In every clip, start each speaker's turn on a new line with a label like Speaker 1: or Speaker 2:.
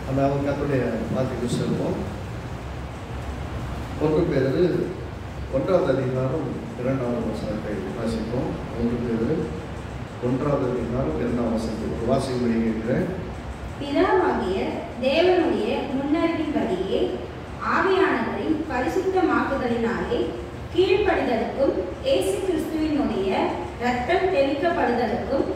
Speaker 1: அந்த கர்த்தருடைய வார்த்தைக்கு செல்வோம். 1 பேதுரு 1ஆம் அதிகாரம் 2ஆம் வசனத்தை வாசிப்போம். 1 பேதுரு 1ஆம் அதிகாரம் 2ஆம் வசனத்தை வாசிக்கும்படி கேட்கிறேன்.
Speaker 2: பிதாவாகிய தேவனுடைய முன்னறிவின்படியே ஆவியானவரின் பரிசுத்தமாக்குதலினாலே கீழ்ப்படிதலுக்கும் இயேசு கிறிஸ்துவினுடைய இரத்தம் தெளிக்கப்படுதலுக்கும்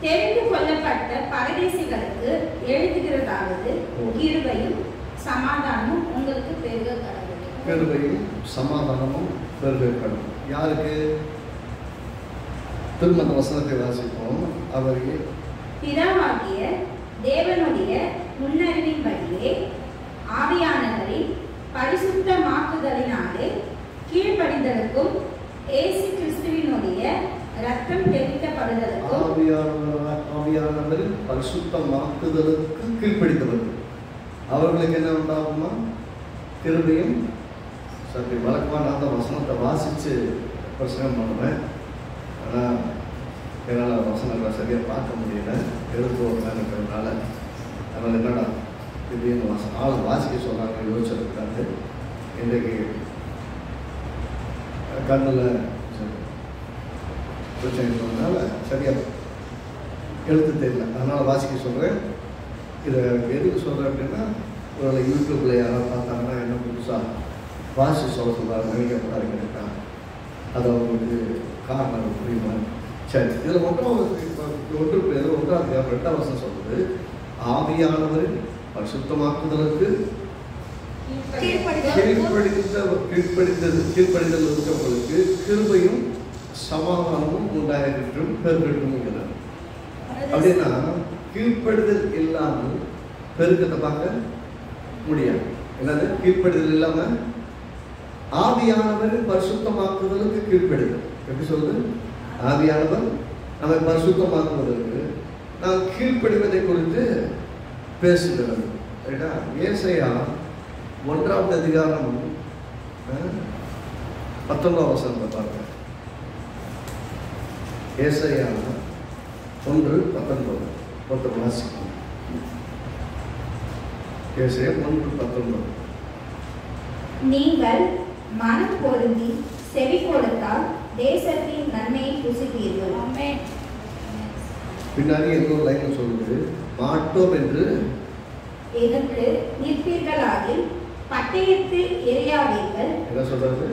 Speaker 2: தெரிந்து கொள்ளப்பட்ட பரதேசிகளுக்கு எழுதுகிறதாவது கிருபையும் சமாதானமும் உங்களுக்கு பெருக கடவுள்.
Speaker 1: கிருபையும் சமாதானமும் பெருக கடவுள். யாருக்கு? திரும்ப அந்த வசனத்தை வாசிப்போம். அவருக்கு
Speaker 2: பிதாவாகிய தேவனுடைய முன்னறிவின்படியே ஆவியானவரின் பரிசுத்தமாக்குதலினாலே கீழ்ப்படிதலுக்கும் இயேசு கிறிஸ்துவினுடைய இரத்தம் தெளிக்கப்படுதலுக்கும்
Speaker 1: ஆவியானவரின் பரிசுத்தமாக்குதலுக்கு கீழ்ப்படிந்தவர்கள் அவர்களுக்கு என்ன உண்டாகுமா? கிருபையும். சற்று வழக்கமாக நான் அந்த வசனத்தை வாசித்து பிரசங்கம் பண்ணுவேன். ஆனால் என்னால் வசனங்களை சரியாக பார்க்க முடியல, எழுத்து ஒரு மேலே இருக்கிறதுனால. அதனால் என்னடா திடீர்னு ஆளை வாசிக்க சொல்கிறாங்க யோசிச்சிருக்காரு. இன்றைக்கு கண்ணில் பிரச்சனை சொன்னதுனால சரியாக எழுத்து தெரியல, அதனால் வாசிக்க சொல்கிறேன். இதை எதுக்கு சொல்கிறேன் அப்படின்னா, ஒரு யூடியூப்பில் யாராவது பார்த்தாங்கன்னா என்ன புதுசாக வாசிச்சு சொல்ல சொல்கிறாங்க நினைக்கப்படாது கேட்டா அது அவங்களுக்கு காரணம் புரியுமா? சரி, இதில் 1 பேதுரு 1ஆம் அதிகாரம் 2ஆம் வசனம் சொல்லுது, ஆவியானவரின் பரிசுத்தமாக்குதலுக்கு கீழ்ப்படிதல் இருக்கவங்களுக்கு கிருபையும் சமாதானமும் உண்டாயிற்றும் பெருகட்டும்ங்கிறார். அப்படின்னா கீழ்ப்படிதல் இல்லாமல் பெருக்கத்தை பார்க்க முடியாது. என்னது? கீழ்ப்படிதல் இல்லாமல் ஆவியானவரின் பரிசுத்தமாக்குதலுக்கு கீழ்ப்படிதல். எப்படி சொல்லுது? ஆவியானவர் நம்மை பரிசுத்தமாக்குவதற்கு நாம் கீழ்ப்படிவதை குறித்து பேசுகிறது. ரைட்டா? ஏசாயா 1ஆம் அதிகாரம் 19ஆம் வசனத்தை பார்க்க. ஏசாயா 1:19 ஒருத்தர் வாசிக்கும். ஏசாயா 1:19.
Speaker 2: நீங்கள் மனம் பொருந்தி செவி கொடுத்தால் தேசத்தின் நன்மையை புசிப்பீர்கள்.
Speaker 1: பின்னாடி இன்னொரு லைன் சொல்லுது, மாட்டோம் என்று
Speaker 2: எதிர்த்து நிற்பீர்களாகில் பட்டயத்தில் எரியாவீர்கள்.
Speaker 1: என்ன சொல்றது?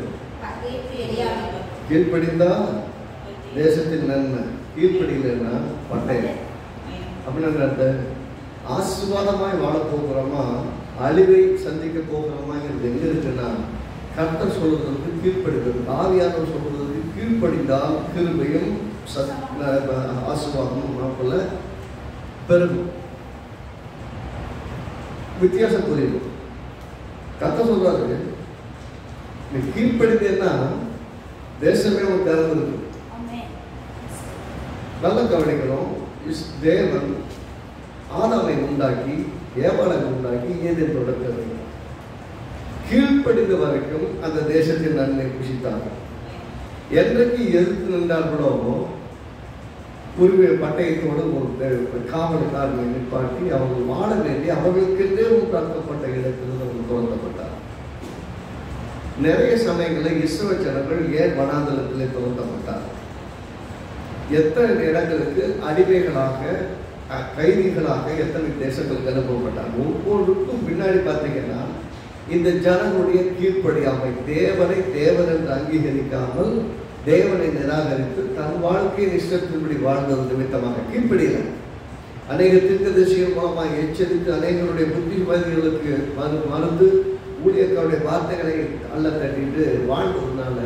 Speaker 2: பட்டயத்தில் எரியாவீர்கள்.
Speaker 1: கீழ்ப்படிந்தா தேசத்தின் நன்மை, கீழ்ப்படியில்லைன்னா பட்டயம். அப்படின்னா ஆசீர்வாதமாய் வாழ போகிறோமா அழிவை சந்திக்க போகிறோமாங்கிறது எங்க இருக்குன்னா, கர்த்தர் சொல்வதற்கு கீழ்ப்படிதல். ஆவியானவர் சொல்வதற்கு கீழ்ப்படிந்தால் கிருபையும் ஆசீர்வாதமும் நமக்குள்ள பெருகும். வித்தியாசம் புரியும். கர்த்தர் சொல்றாரு, நீ கீழ்ப்படிந்தேன்னா தேசமே உனக்கு திறந்திருக்கு. நல்ல கவனிக்கணும். தேவன் ஆதாமை உண்டாக்கி ஏவாளை உண்டாக்கி ஏதேன் தோட்டத்தை கீழ்ப்படிந்த வரைக்கும் அந்த தேசத்தின் நன்மை புசித்தார்கள். என்றைக்கு எதிர்த்து நின்றார்களோ உரிமை பட்டயத்தோடு ஒரு காவல்காரனை நிற்பாட்டி அவர்கள் வாழ வேண்டி அவர்களுக்கென்றே உண்டாக்கப்பட்ட இடத்தில் அவர்கள் துரத்தப்பட்டார். நிறைய சமயங்களில் இஸ்ரவேல் ஜனங்கள் ஏன் வனாந்தரத்திலே துரத்தப்பட்டார்? எத்தனை இடங்களுக்கு அடிமைகளாக கைதிகளாக எத்தனை தேசங்களுக்கு அனுப்பப்பட்டார்? ஒவ்வொருக்கும் பின்னாடி பார்த்தீங்கன்னா இந்த ஜனங்களுடைய கீழ்ப்படியாமை, தேவனை தேவன் என்று அங்கீகரிக்காமல் தேவனை நிராகரித்து தன் வாழ்க்கையின் இஷ்டத்தின்படி வாழ்ந்தது நிமித்தமாக கீழ்ப்படியல. அநேக தீர்க்கதரிசிகள் மூலமாக எச்சரித்து அநேகருடைய புத்திமதிகளுக்கு மருந்து ஊழியர்களுடைய வார்த்தைகளை அல்ல தட்டிட்டு வாழ்ந்ததுனால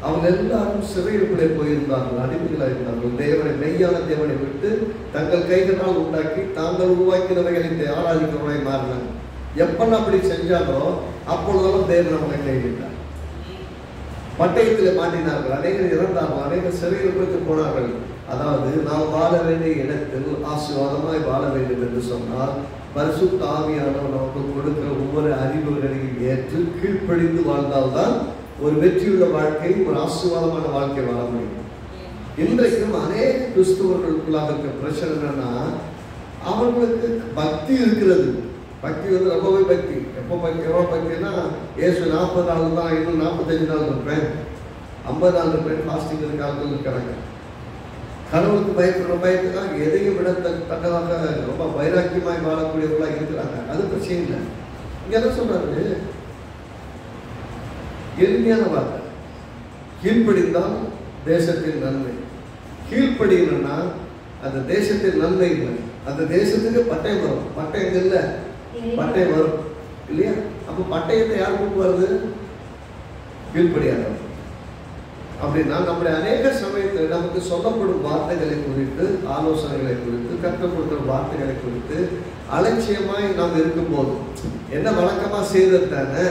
Speaker 1: அவங்க எல்லாரும் சிறையிலுக்குள்ளே போயிருந்தார்கள், அடிமைகளாக இருந்தார்கள். தேவனை மெய்யான தேவனை விட்டு தங்கள் கைகளால் உண்டாக்கி தாங்கள் உருவாக்கினவைகளை ஆராதிக்கிறவர்களாய் மாறினாங்க. எப்பெல்லாம் அப்படி செஞ்சாலோ அப்பொழுதெல்லாம் தேவன் அவங்களை கைவிட்டார். பட்டயத்தில் மாட்டினார்கள், அநேகர் இறந்தார்கள், அநேகர் சிறையிலுக்கு போனார்கள். அதாவது நாம் வாழ வேண்டிய இடத்தில் ஆசீர்வாதமாய் வாழ வேண்டும் என்று சொன்னால் பரிசுத்த ஆவியானவர் நமக்கு கொடுக்கிற ஒவ்வொரு அறிவுகளையும் ஏற்று கீழ்ப்படிந்து வாழ்ந்தால்தான் ஒரு வெற்றியுள்ள வாழ்க்கை, ஒரு ஆசீர்வாதமான வாழ்க்கை வாழ முடியும். இன்றைக்கும் அநேக கிறிஸ்துவர்களுக்குள்ளாக இருக்க பிரச்சனை என்னன்னா, அவங்களுக்கு பக்தி இருக்கிறது. பக்தி வந்து ரொம்பவே பக்தி. எப்போ பக்தினா, ஏசு 40 நாள் தான், இன்னும் 45 நாள் இருப்பேன், 50 நாள் இருப்பேன், ஃபாஸ்டிங் காலத்தில் இருக்கிறாங்க. கடவுளுக்கு பயத்துக்காக எதையும் விடத்தக்கதாக ரொம்ப வைராக்கியமாய் வாழக்கூடியவர்களாக இருக்கிறாங்க. அது பிரச்சனை இல்லை. இங்க என்ன சொல்றாரு? எளிமையான வார்த்தை, கீழ்ப்படிந்தால் தேசத்தின் நன்மை. கீழ்ப்படினா அந்த தேசத்தின் நன்மை இல்லை, அந்த தேசத்துக்கு பட்டயம் வரும். பட்டயம் இல்லை, பட்டயம் வரும் இல்லையா? அப்போ பட்டயத்தை யார் கொண்டு வருது? கீழ்ப்படியாதவர். அப்படின்னா நம்முடைய அநேக சமயத்தில் நமக்கு சொல்லப்படும் வார்த்தைகளை குறித்து, ஆலோசனைகளை குறித்து, கற்றுக் கொடுக்கிற வார்த்தைகளை குறித்து அலட்சியமாய் நாம் இருக்கும்போது, என்ன வழக்கமா செய்யறது தானே,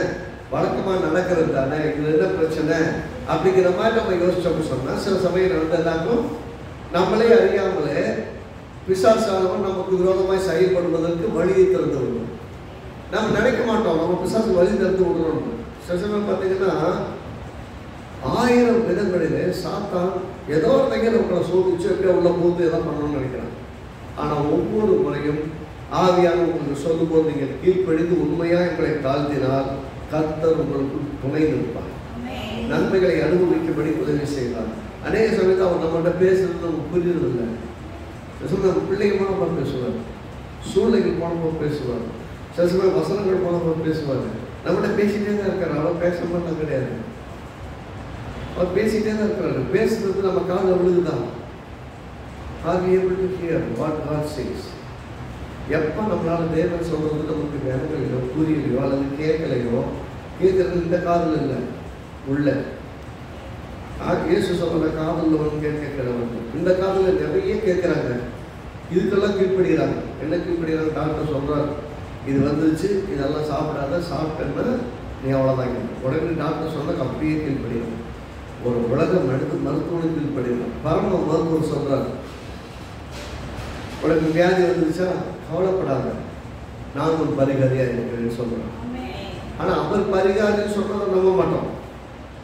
Speaker 1: வழக்கமா நடக்கிறது தானே, இது என்ன பிரச்சனை அப்படிங்கிற மாதிரி நம்ம யோசிச்சோம்னு சொன்னா, சில சமயம் நடந்ததாக்கும் நம்மளே அறியாமலே பிசாசானவன் நமக்கு விரோதமாய் செயல்படுவதற்கு வழியை திறந்து விடுவோம். நம்ம நினைக்க மாட்டோம் நம்ம பிசாசு வழி திறந்து விடுறோம். சில சமயம் பார்த்தீங்கன்னா 1000 விதங்களிலே சாத்தான் ஏதோ ஒரு தையல் உங்களை சோதிச்சு எப்படியா உள்ள போது எதோ பண்ணணும்னு நினைக்கிறான். ஆனால் ஒவ்வொரு முறையும் ஆவியான உங்களுக்கு சொல்லும் போது நீங்கள் கீழ்ப்படிந்து உண்மையாக எங்களை தாழ்த்தினால் கர்த்தர் உங்களுக்கு துணை நிற்பார், நன்மைகளை அனுபவிக்கும்படி உதவி செய்வார். அநேக சமயத்தில் அவர் நம்மகிட்ட பேசுறது நமக்கு புரியுறதில்லை. நம்ம பிள்ளைங்க போனப்போ பேசுவார், சூழ்நிலைகள் போனப்போ பேசுவார், சில சமயம் வசனங்கள் போனப்போ பேசுவார். நம்மகிட்ட பேசிட்டே தான் இருக்காரு, அவர் பேச மாட்டோம் கிடையாது, அவர் பேசிட்டே தான் இருக்கிறாரு. பேசுறது நம்ம காதில் விழுதுதான். Are we able to hear what God says? எப்போ நம்மளால தேவன் சொல்றது நமக்கு விளங்கலையோ, புரியலையோ, அல்லது கேட்கலையோ, கேட்கறது இந்த காதில் இல்லை, உள்ள இயேசு சொல்ற காதில் வந்து கேட்கிறவங்க இந்த காதில் நிறைய கேட்குறாங்க. இதுக்கெல்லாம் கீழ்ப்படுகிறாங்க. என்ன கீழ்ப்படுகிறாங்க? டாக்டர் சொல்றாரு இது வந்துருச்சு, இதெல்லாம் சாப்பிடாத, சாப்பிட்டேன்னா நீ அவ்வளோதாங்க. உடனே டாக்டர் சொன்னா அப்படியே கீழ்ப்படுகிறாங்க. ஒரு உலகம் எடுத்து மருத்துவனை கீழ்ப்படுகிறாங்க. பரம மருத்துவர் சொல்றாரு, உனக்கு வியாதி வந்துருச்சா கவலைப்படாத, நான் ஒரு பரிகாரியா இருக்கிறேன்னு சொல்றேன். ஆனா அவர் பரிகாரின்னு சொல்றதை நம்ப மாட்டோம்.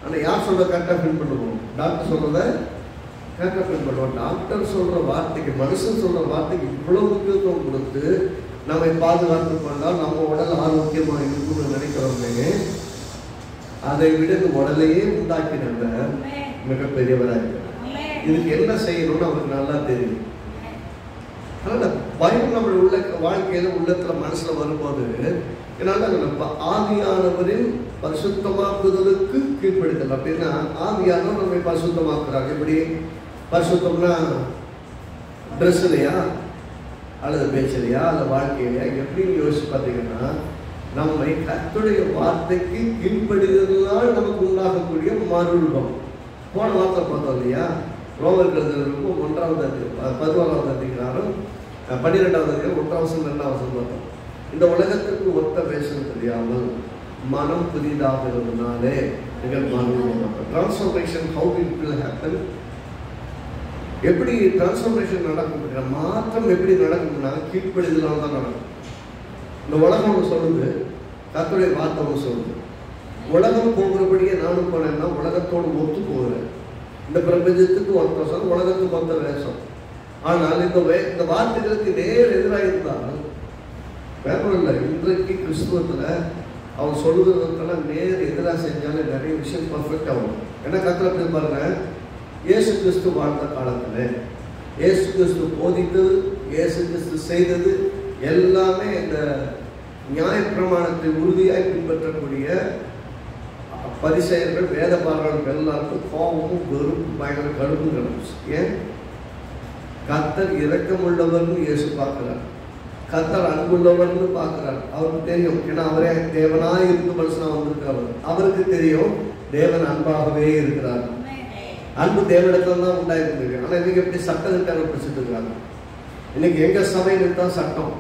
Speaker 1: ஆனா யார் சொல்ற கரெக்டா ஃபீல் பண்ணுவோம்? டாக்டர் சொல்றத கரெக்டா ஃபீல் பண்ணுவோம். டாக்டர் சொல்ற வார்த்தைக்கு, மனுஷன் சொல்ற வார்த்தைக்கு இவ்வளவு முக்கியத்துவம் கொடுத்து நம்மை பாதுகாத்து கொண்டால் நம்ம உடல் ஆரோக்கியமாக இருக்கும்னு நினைக்கிறோமே, அதை விட இந்த உடலையே உண்டாக்கின மிகப்பெரியவராக இருக்கிறார். இதுக்கு என்ன செய்யணும்னு அவருக்கு நல்லா தெரியும். அதனால பயம் நம்மளுடைய உள்ள வாழ்க்கையில உள்ளத்துல மனசுல வரும்போது என்னால ஆவியானவரின் பரிசுத்தமாக்குதலுக்கு கீழ்ப்படுத்தல். அப்படின்னா ஆவியானவர் நம்மை பரிசுத்தமாக்குறாங்க. எப்படி பரிசுத்தம்னா? ட்ரெஸ்லையா அல்லது பேச்சலையா அல்லது வாழ்க்கையிலையா? எப்படின்னு யோசிச்சு பார்த்தீங்கன்னா, நம்மை கர்த்தருடைய வார்த்தைக்கு கீழ்ப்படுதலால் நமக்கு உண்டாகக்கூடிய மறுரூபம். போன வார்த்தை பார்த்தோம் இல்லையா? ரோமர்கள் 1வது அதிகாரம் 11வது அதிகாரம் 12வது அதிகாரம் 1வது 2வது பார்த்தோம். இந்த உலகத்திற்கு ஒத்த வேஷம் தெரியாமல் மனம் புதிதாகிறதுனாலே நீங்கள் மறுரூபம். Transformation how it will happen? எப்படி டிரான்ஸ்ஃபர்மேஷன் நடக்கும்? மாற்றம் எப்படி நடக்கும்னா கீழ்ப்படிதலால் தான் நடக்கும். இந்த உலகம் ஒன்று சொல்லுது, கர்த்தருடைய வார்த்தை ஒன்று சொல்லுது. உலகம் போகிறபடியே நானும் போனேன்னா உலகத்தோடு ஒத்து போகிறேன். இந்த பிரபஞ்சத்துக்கு ஒத்த சொல், உலகத்துக்கு ஒத்த வேஷம். ஆனால் இந்த வார்த்தைகளுக்கு நேர் எதிராக இருந்தால் வேற இல்லை. இன்றைக்கு கிறிஸ்துவத்தில் அவன் சொல்லுவதற்கெல்லாம் நேர் எதிராக செஞ்சாலே நிறைய விஷயம் பர்ஃபெக்ட் ஆகும். ஏன்னா கர்த்தரை பாருங்க, இயேசு கிறிஸ்து வாழ்ந்த காலத்தில் இயேசு கிறிஸ்து போதித்தது, இயேசு கிறிஸ்து செய்தது எல்லாமே இந்த நியாயப்பிரமாணத்தை உறுதியாய் பின்பற்றக்கூடிய பரிசேயர்கள், வேத பாரகர்கள் எல்லாருக்கும் கோபமும் வெறுப்பும் பயங்கர கடுப்பும் கிடந்துச்சு. ஏன்? கர்த்தர் இரக்கமுள்ளவர்னு இயேசு பார்க்கிறார், கர்த்தர் அன்புள்ளவர்னு பார்க்கிறார். அவருக்கு தெரியும், ஏன்னா அவரே தேவனாய் இருந்து மனுஷனா வந்திருக்கிறவர். அவருக்கு தெரியும் தேவன் அன்பாகவே இருக்கிறார். அன்பு தேவனிடத்துல தான் உண்டாயிருக்கு. ஆனால் இன்னைக்கு எப்படி சட்டத்திட்டாங்க பிடிச்சிட்டு இருக்கிறாங்க. இன்னைக்கு எங்க சபையில் தான் சட்டம்,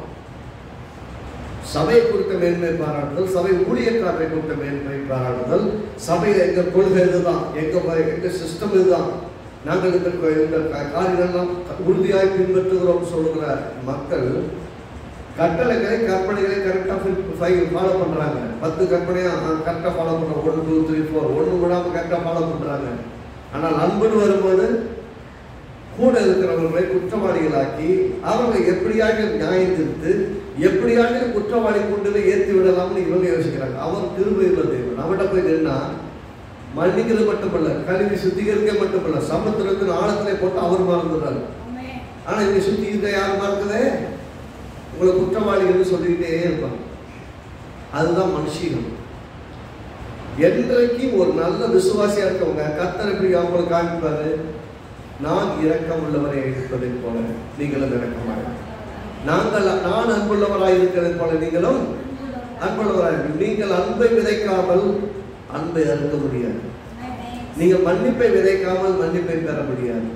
Speaker 1: சபை குறித்த மேன்மை பாராட்டுதல், சபை ஊழியக்காரரை குறித்த மேன்மை பாராட்டுதல், சபை எங்க கொள்கை இதுதான், எங்க சிஸ்டம் இதுதான், நாங்கள் இந்த காரியங்கள்லாம் உறுதியாய் பின்பற்றுகிறோம் சொல்லுகிற மக்கள் கட்டளைகளை கற்பனைகளை கரெக்டாக ஃபாலோ பண்றாங்க. 10 கற்பனையா கரெக்டாக ஃபாலோ பண்றாங்க. 1 2 3 4 ஒன்று விடாம கரெக்டாக ஃபாலோ பண்றாங்க. ஆனால் அன்புன்னு வரும்போது கூட இருக்கிறவர்களை குற்றவாளிகளாக்கி அவர்களை எப்படியாக நியாயம் தீர்த்து எப்படியாக குற்றவாளி கொண்டு ஏற்றி விடலாம்னு இவங்க யோசிக்கிறாங்க. அவர் கிருபை உள்ள தேவன். அவன்கிட்ட போய் நின்னா மன்னிக்கிறது மட்டுமல்ல, கழுவி சுத்திகரிக்க மட்டுமல்ல, சமுத்திரத்தின் ஆழத்திலே போட்டு அவர் மறந்துடுறாரு. ஆனா இங்க சுத்தி இருக்க யார் மறக்குதே? உங்களை குற்றவாளிகள் சொல்லிக்கிட்டே இருப்பாங்க. அதுதான் மனுஷீகம். என்றைக்கு ஒரு நல்ல விசுவாசியா இருக்கவங்க கர்த்தர் எப்படி அவங்களுக்கு காமிப்பாரு? நான் இரக்கம் உள்ளவரை இருப்பதை போல நீங்களும் இரக்கமாக, நான் அன்புள்ளவராய் இருக்கிறதை போல நீங்களும் அன்புள்ளவராய். நீங்கள் அன்பை விதைக்காமல் அன்பை அறுக்க முடியாது. நீங்கள் மன்னிப்பை விதைக்காமல் மன்னிப்பை பெற முடியாது.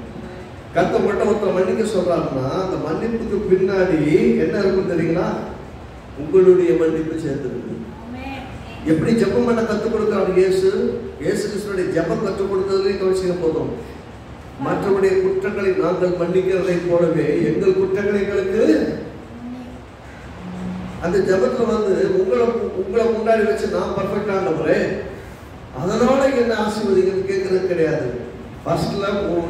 Speaker 1: கர்த்தர் மட்டும் ஒருத்தர் மன்னிக்க சொல்றாருன்னா அந்த மன்னிப்புக்கு பின்னாடி என்ன இருக்கும் தெரியுங்களா? உங்களுடைய மன்னிப்பு சேர்த்துருக்கு. எப்படி ஜெபம் பண்ண கற்றுக் கொடுக்கிறார் இயேசு கிறிஸ்துடைய ஜெபம் கற்றுக் கொடுத்ததுலேயே கவனிச்சுக்க போதும். மற்றவருடைய குற்றங்களை நாங்கள் மன்னிக்கிறதை போலவே எங்கள் குற்றங்களை எங்களுக்கு அந்த ஜெபத்துல உங்களை முன்னாடி வச்சு நான் பர்ஃபெக்டானவரே அதனால என்ன ஆசீர்வதிங்கன்னு கேட்கறது கிடையாது. ஃபர்ஸ்ட்ல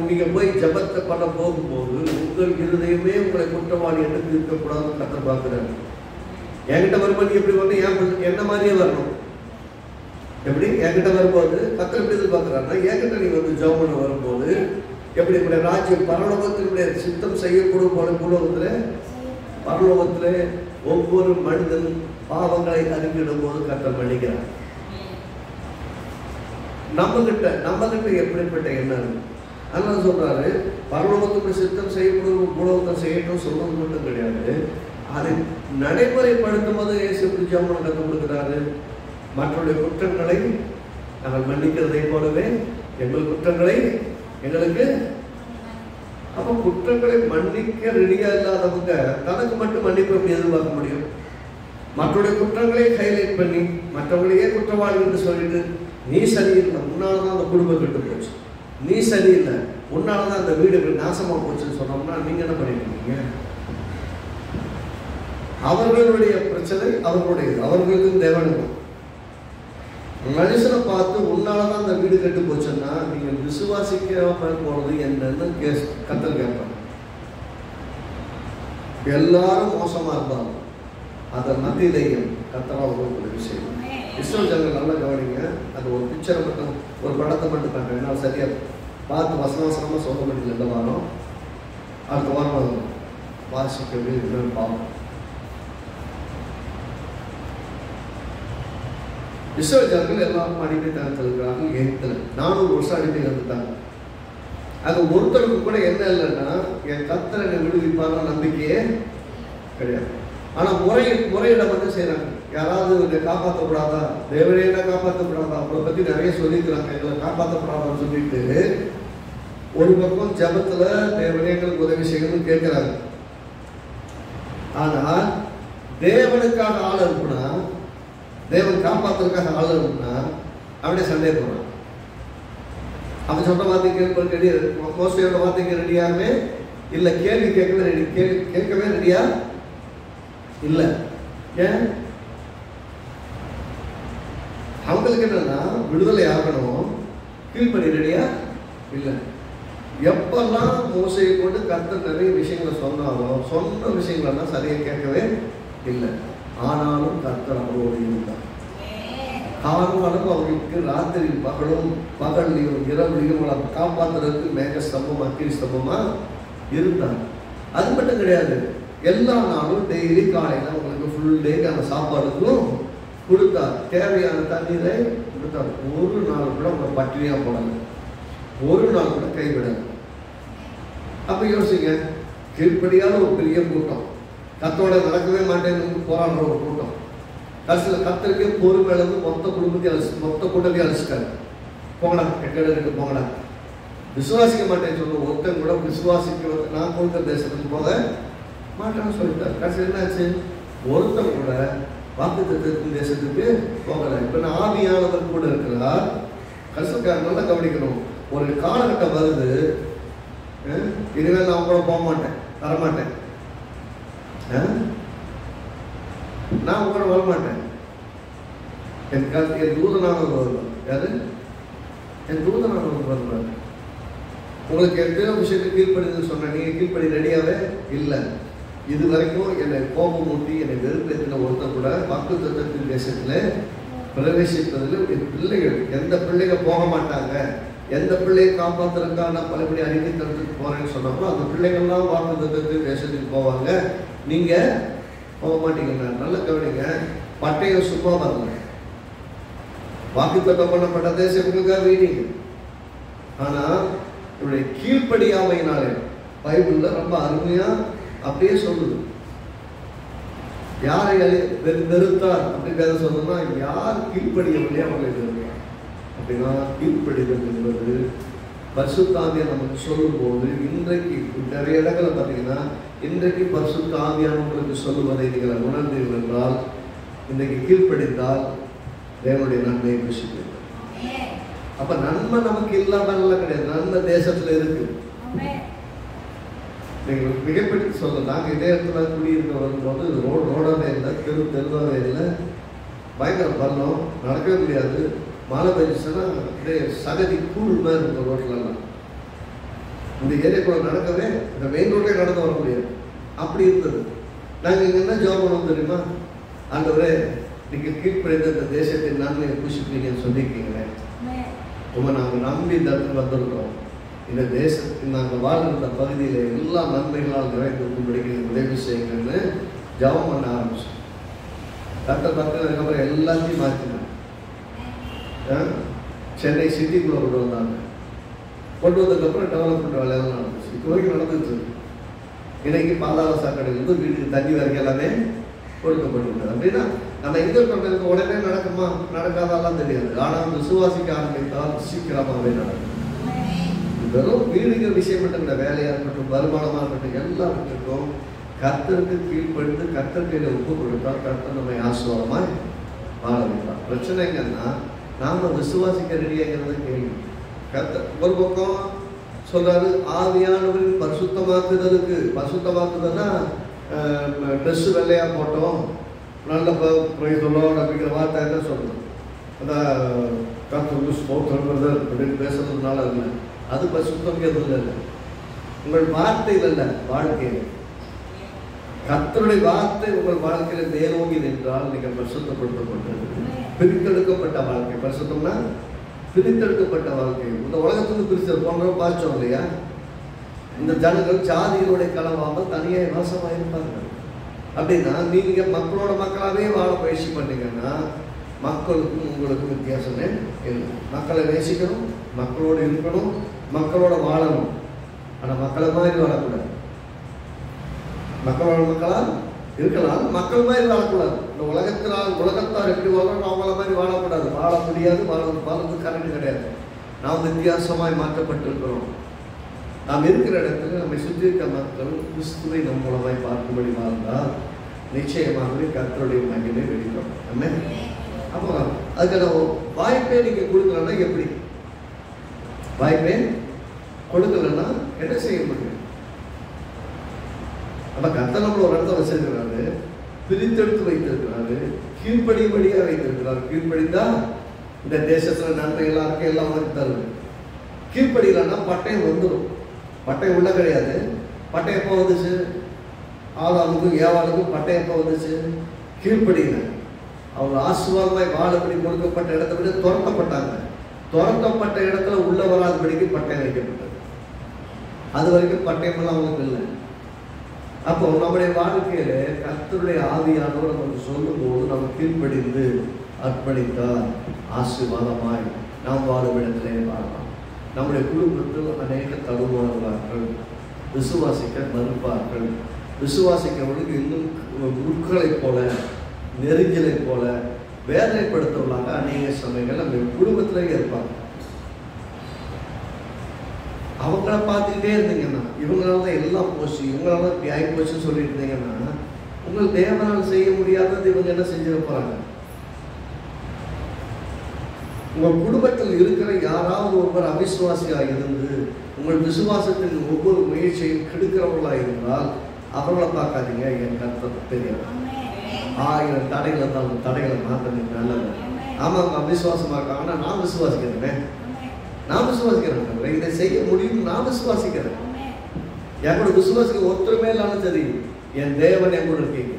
Speaker 1: நீங்க போய் ஜெபத்தை பண்ண போகும்போது உங்கள் இருதயமே உங்களை குற்றவாளி என்று இருக்கக்கூடாதுன்னு கர்த்தர் பார்க்கிறாரு. என்கிட்ட வரும்போது எப்படி வரணும்? என்ன மாதிரியே வரணும். எப்படி என்கிட்ட வரும்போது கர்த்தர் எப்படி எதிர்பார்க்கிறாருன்னா, என்கிட்ட நீ ஜெபம் பண்ண வரும்போது எப்படி இப்படி ராஜ்யம் பரலோகத்தினுடைய சித்தம் செய்யப்படும் போல பரலோகத்திலே ஒவ்வொரு மனிதன் பாவங்களை அறிவிடும் போது கர்த்தர் மன்னிக்கிறார். நம்ம கிட்ட எப்படிப்பட்ட எண்ணம்? அதனால சொல்றாரு பரலோகத்துக்கு சித்தம் செய்யப்படும் உலகத்தை செய்யட்டும் சொல்றது மட்டும் கிடையாது, அதை நடைமுறைப்படுத்தும் போது இயேசு எப்படி ஜெபம் கற்றுக் கொடுக்கிறாரு? மற்றவருடைய குற்றங்களை நாங்கள் மன்னிக்கிறதை போலவே எங்கள் குற்றங்களை எங்களுக்கு. அப்போ குற்றங்களை மன்னிக்க ரெடியா இல்லாதவங்க தனக்கு மட்டும் மன்னிப்பு எப்படி எதிர்பார்க்க முடியும்? மற்றவருடைய குற்றங்களை ஹைலைட் பண்ணி மற்றவங்களையே குற்றவாளி என்று சொல்லிட்டு நீ சரியில்லை, உன்னாலதான் அந்த குடும்பம் கெட்டு போச்சு, நீ சரியில்லை, உன்னாலதான் அந்த வீடு நாசமா போச்சுன்னு சொன்னோம்னா நீங்க என்ன பண்ணிட்டு இருக்கீங்க? அவர்களுடைய பிரச்சனை அவர்களுக்கும் தேவனுக்கும். மனுஷனை பார்த்து உன்னாலதான் அந்த வீடு கெட்டு போச்சுன்னா நீங்க விசுவாசிக்காம போறது என்னன்னு கர்த்தர் கேட்பாங்க. எல்லாரும் மோசமா இருந்தாலும் அதை மத்தியிலையும் கர்த்தர் அவங்களுக்கு உதவி செய்யும். இஸ்ரவேல் ஜனங்கள் நல்லா கவனிங்க. அது ஒரு பிக்சரை மட்டும் ஒரு படத்தை மட்டும் பண்றேன். நான் சரியா பார்த்து வசனமா சொல்ல முடியல. இந்த வாரம் அடுத்த வாரம் வாசிக்கவே பார்ப்போம். இஸ்ரவேல் ஜனங்கள் எல்லாரும் அடிமைத்தனத்தில் இருக்கிறாங்க. 400 வருஷம் அடிமையில் இருந்துட்டாங்க. அது ஒருத்தருக்கு கூட என்ன இல்லைன்னா என் கர்த்தர் என்னை விடுவிப்பான நம்பிக்கையே கிடையாது. ஆனா முறையிட மட்டும் செய்யறாங்க. யாராவது காப்பாற்றப்படாதா, தேவனே என்ன காப்பாற்றப்படாதா, அவங்களை பத்தி நிறைய சொல்லிக்கிறாங்க. எங்களை காப்பாற்றப்படாதான்னு சொல்லிட்டு ஒரு பக்கம் ஜெபத்துல தேவனே எங்களுக்கு உதவி செய்யணும்னு கேட்கிறாங்க. ஆனா தேவனுக்காக ஆள் இருக்குன்னா, தேவன் காப்பாற்றுறதுக்காக ஆள் இருக்குன்னா அவனே சண்டை போறான். அவன் சொன்ன வார்த்தைக்கு ரெடி, மோசையோட வார்த்தைக்கு ரெடியாகவே இல்லை, கேள்வி கேட்கவே ரெடியா இல்லை. ஏன்? அவங்களுக்கு என்னன்னா விடுதலை ஆகணும், கீழ்ப்படி ரெடியா இல்லை. எப்பெல்லாம் மோசையை கொண்டு கர்த்தர் நிறைய விஷயங்களை சொன்னாலும் சொன்ன விஷயங்கள்லாம் சரியா கேட்கவே இல்லை. ஆனாலும் கர்த்தர் அவரோடு இருந்தார். காரணம் அவர்களுக்கு ராத்திரி பகல்லையும் இரவுலையும் காப்பாற்றுறதுக்கு மேக ஸ்தம்பம் அக்கினி ஸ்தம்பமா இருந்தாங்க. அது மட்டும் கிடையாது, எல்லா நாளும் டெய்லி காலையில் அவங்களுக்கு ஃபுல் டேக்கு அந்த சாப்பாடுக்கும் கொடுத்தார், தேவையான தண்ணீரை கொடுத்தார். ஒரு நாள் கூட அவங்க பட்டினியாக போடலை, ஒரு நாள் கூட கைவிடலை. அப்போ யோசிங்க, கீழ்ப்படியான ஒரு பெரிய கூட்டம், கத்தோட நடக்கவே மாட்டேன்னு போராடுற ஒரு கூட்டம். கடைசியில் கத்தருக்கே பொறுமை இழந்து மொத்த கூட்டத்தையும் அழிச்சிட்டாரு. போங்கடா, எட்டு போங்கடா, விசுவாசிக்க மாட்டேன்னு சொல்ல ஒருத்தன் கூட விசுவாசிக்க நான் கொடுக்குற தேசத்துக்கு போக மாட்டேன்னு சொல்லிட்டார். கடைசியில் என்னாச்சு? ஒருத்தன் கூட வாக்குத்தத்தத்தின் தேசத்துக்கு போகலை. இப்போ நான் ஆவியானவர் கூட இருக்கிறார். கடைசிக்காரங்க நல்லா கவனிக்கணும். ஒரு காலகட்டம் வருது, இனிமேல் நான் கூட போக மாட்டேன், வரமாட்டேன், நான் உங்களோட வரமாட்டேன், என் தூதனானவர் வருவார். யாரு? என் தூதனானவர் வருவார். உங்களுக்கு எத்தனையோ விஷயத்துக்கு கீழ்ப்படின்னு சொன்னேன், நீங்கள் கீழ்ப்படி ரெடியாகவே இல்லை. இது வரைக்கும் என்னை கோபம் ஊட்டி என்னை வெறுப்பேற்றின ஒருத்தர் கூட வாக்குத்தத்தத்தின் தேசத்தில் பிரவேசிப்பதில் என் பிள்ளைகள், எந்த பிள்ளைகள் போக மாட்டாங்க, எந்த பிள்ளையை காப்பாற்றுறதுக்காக நான் பலபடி அறிக்கை தரத்துக்கு போகிறேன்னு சொன்னாங்களோ அந்த பிள்ளைகள்லாம் வாக்குத்தத்தத்தின் தேசத்துக்கு போவாங்க, நீங்கள் போக மாட்டீங்கன்னா. நல்ல கவனிங்க, பட்டயம் சும்மா வரல. வாக்குத்தத்தம் பண்ணப்பட்ட தேசங்களுக்காக வீடிங்க. ஆனால் இவருடைய கீழ்ப்படியாமையினாலே பைபிளில் ரொம்ப அருமையாக அப்படியே சொல்லுது. யாரை வெறுத்தார் அப்படின்னு வேற சொல்லணும்னா, யார் கீழ்ப்படியவில்லையே அவங்களை வெறுத்தார் அப்படின்னா, கீழ்ப்படிதல் என்பது பரிசுத்த ஆவியார் நமக்கு சொல்லும் போது, இன்றைக்கு நிறைய இடங்களை பார்த்தீங்கன்னா இன்றைக்கு பரிசுத்த ஆவியார் உங்களுக்கு சொல்லுவதை நீங்கள் உணர்ந்தீர்கள் என்றால், இன்றைக்கு கீழ்ப்படித்தால் தேவனுடைய நன்மையை புசிப்பீர்கள். அப்ப நன்மை நமக்கு இல்லாமல் கிடையாது, நன்மை தேசத்துல இருக்கு. நீங்கள் மிகப்படுத்தி சொல்லலாம். நாங்கள் இதே இடத்துல குடியிருக்க வரும்போது ரோடாவே இல்லை, தெருவாவே இல்லை, பயங்கர பள்ளம், நடக்கவே முடியாது. மழை பெஞ்சுச்சுன்னா அப்படியே சகதி கூழ் மாதிரி இருக்கும் ரோட்லலாம். இந்த ஏரியாக்குள்ள நடக்கவே, இந்த மெயின் ரோட்லேயே நடந்து வர முடியாது, அப்படி இருந்தது. நாங்கள் இங்கே என்ன ஜாப் பண்ணோம் தெரியுமா? ஆண்டவரே, நீங்கள் கீழ்ப்படிந்த இந்த தேசத்தின் நன்மையை புசிப்பீங்கன்னு சொல்லியிருக்கீங்களே, ரொம்ப நாங்கள் நம்பி இந்த இடத்துக்கு வந்திருக்கிறோம். இந்த தேசத்தில் நாங்கள் வாழ்கிற பகுதியில் எல்லா நன்மைகளால் நிறைந்திருக்கும்படிக்கு உதவி செய்யுங்கன்னு ஜபம் பண்ண ஆரம்பிச்சோம். அதுக்கப்புறம் எல்லாத்தையும் மாற்றினாங்க. சென்னை சிட்டிக்குள்ளே கொண்டு வந்தாங்க. கொண்டு வந்ததுக்கப்புறம் டெவலப்மெண்ட் வேலையெல்லாம் நடந்துச்சு. இப்போ வரைக்கும் நடந்துட்டு இருக்கு. இன்னைக்கு பாதாள சாக்கடையிலிருந்து வீட்டுக்கு தண்ணி வரைக்கும் எல்லாமே கொடுக்கப்பட்டுள்ளது. அப்படின்னா நம்ம எங்கே பண்ணுறதுக்கு உடனே நடக்குமா நடக்காதாலாம் தெரியாது. ஆனால் விசுவாசிக்க ஆரம்பித்தால் சீக்கிரமாகவே நடக்கும். வெறும் வீடுங்கிற விஷயம் மட்டும் இல்லை, வேலையாக இருக்கட்டும், வருமானமாக இருக்கட்டும், எல்லாருக்கும் கர்த்தருக்கு கீழ்ப்படிந்து கர்த்தர்கிட்ட ஒப்பு கொடுத்தால் கர்த்தர் நம்மை ஆசீர்வாதமாய் வாழ வைப்பார். பிரச்சனை என்னன்னா, நாம விசுவாசிக்க ரெடியாங்கிறத கேள்வி. கர்த்தர் ஒரு பக்கம் சொல்றாரு, ஆவியானவரின் பரிசுத்தமாக்குதலுக்கு. பரிசுத்தமாக்குதல்னா ட்ரெஸ்ஸு வெள்ளையாக போட்டோம், நல்ல சொல்லுவோம் அப்படிங்கிற வார்த்தை என்ன சொல்லணும், அதான் கர்த்தருக்கு ஸ்தோத்திரம் அப்படின்னு பேசுறதுனால இல்லை, அது பரிசுத்தம்ங்கிறது இல்லை. உங்கள் வார்த்தையில் இல்லை, வாழ்க்கையில். கர்த்தருடைய வார்த்தை உங்கள் வாழ்க்கையில மேலோங்கி நின்றால் நீங்கள் பரிசுத்தப்படுத்தப்பட்டது. பிரித்தெடுக்கப்பட்ட வாழ்க்கை. பரிசுத்தம்னா பிரித்தெடுக்கப்பட்ட வாழ்க்கை. இந்த உலகத்துக்கு பிரிச்சு போன்ற பார்த்தோம் இல்லையா? இந்த ஜனங்கள் ஜாதிகளுடைய கலவாமல் தனியாக வாசமாக இருப்பார்கள். அப்படின்னா நீங்க மக்களோட மக்களாவே வாழ பயிற்சி பண்ணீங்கன்னா மக்களுக்கும் உங்களுக்கும் வித்தியாசமே இல்லை. மக்களை நேசிக்கணும், மக்களோடு இருக்கணும், மக்களோட வாழணும். ஆனால் மக்களை மாதிரி வாழக்கூடாது. மக்களோட மக்களா இருக்கலாம், மக்கள் மாதிரி வாழக்கூடாது. இந்த உலகத்தார் எப்படி வாழணும் அவங்கள மாதிரி வாழக்கூடாது. வாழ முடியாது, வாழ்றது கரெக்ட் கிடையாது. நாம் வித்தியாசமாய் மாற்றப்பட்டிருக்கிறோம். நாம் இருக்கிற இடத்துல நம்மை சுற்றி இருக்க மக்கள் கிறிஸ்துவை நம் மூலமாய் பார்க்கும்படி வாழ்ந்தால் நிச்சயமாகவே கர்த்தருடைய மகிமை வெளிப்படும். நம்ம அப்போ அதுக்கான வாய்ப்பே நீங்க கொடுக்கலன்னா எப்படி? வாய்ப்பே கொடுக்கலன்னா என்ன செய்ய முடியும்? நம்ம கர்த்தர் நம்மள ஒரு இடத்த வச்சிருக்கிறாரு, பிரித்தெடுத்து வைத்திருக்கிறாரு, கீழ்ப்படியும்படியா வைத்திருக்கிறாரு. கீழ்ப்படிந்தா இந்த தேசத்துல நன்மை எல்லாருக்கும் எல்லாம் மாதிரி தருது. கீழ்ப்படியலன்னா பட்டயம் வந்துடும். பட்டயம் உள்ள கிடையாது. பட்டயம் எப்போ வந்துச்சு? ஆதாமுக்கும் ஏவாளுக்கும் பட்டயம் எப்போ வந்துச்சு? கீழ்ப்படியில. அவங்க ஆசீர்வாதமாய் வாழப்படி கொடுக்கப்பட்ட இடத்தை விட துரத்தப்பட்டாங்க. துரத்தப்பட்ட இடத்துல உள்ள வராதபடிக்கு பட்டயம் வைக்கப்பட்டது. அது வரைக்கும் பட்டயமெல்லாம் அவங்களுக்கு இல்லை. அப்போ நம்முடைய வாழ்க்கையில கர்த்தருடைய ஆவியானவர் நமக்கு சொல்லும் போது நம்ம கீழ்ப்படிந்து அர்ப்பணித்தால் ஆசீர்வாதமாய் நாம் வாழும் இடத்திலே வாழலாம். நம்முடைய குடும்பத்தில் அநேக தடுமாறுவார்கள், விசுவாசிக்க மறுப்பார்கள். விசுவாசிக்கிறவர்களுக்கு இன்னும் முட்களை போல, நெருஞ்சலை போல வேதனைப்படுத்தவர்களாக அநேக சமயங்கள் நம்ம குடும்பத்திலேயே இருப்பாங்க. அவங்கள பார்த்துக்கிட்டே இருந்தீங்கன்னா, இவங்களால தான் எல்லாம் போச்சு, இவங்களால இப்படி ஆகி போச்சுன்னு சொல்லிட்டு இருந்தீங்கன்னா, உங்கள் தேவனால் செய்ய முடியாதது இவங்க என்ன செஞ்சிட போறாங்க? உங்கள் குடும்பத்தில் இருக்கிற யாராவது ஒருவர் அவிசுவாசியாக இருந்து உங்கள் விசுவாசத்தின் ஒவ்வொரு முயற்சியும் கெடுக்கிறவர்களாக இருந்தால் அவர்களை பார்க்காதீங்க. என் கர்த்தர் தெரியும். 1000 தடைகள் இருந்தாலும் தடைகளை மாற்ற நல்லது. ஆமாம், அவங்க அவிசுவாசமாக இருக்காங்க, ஆனால் நான் விசுவாசிக்கிறேன். நான் விசுவாசிக்கிறேன், இதை செய்ய முடியும், நான் விசுவாசிக்கிறேன். என் கூட விசுவாசிக்க ஒருத்தருமே இல்லாமல் சரி, என் தேவன் என் கூட இருக்கீங்க.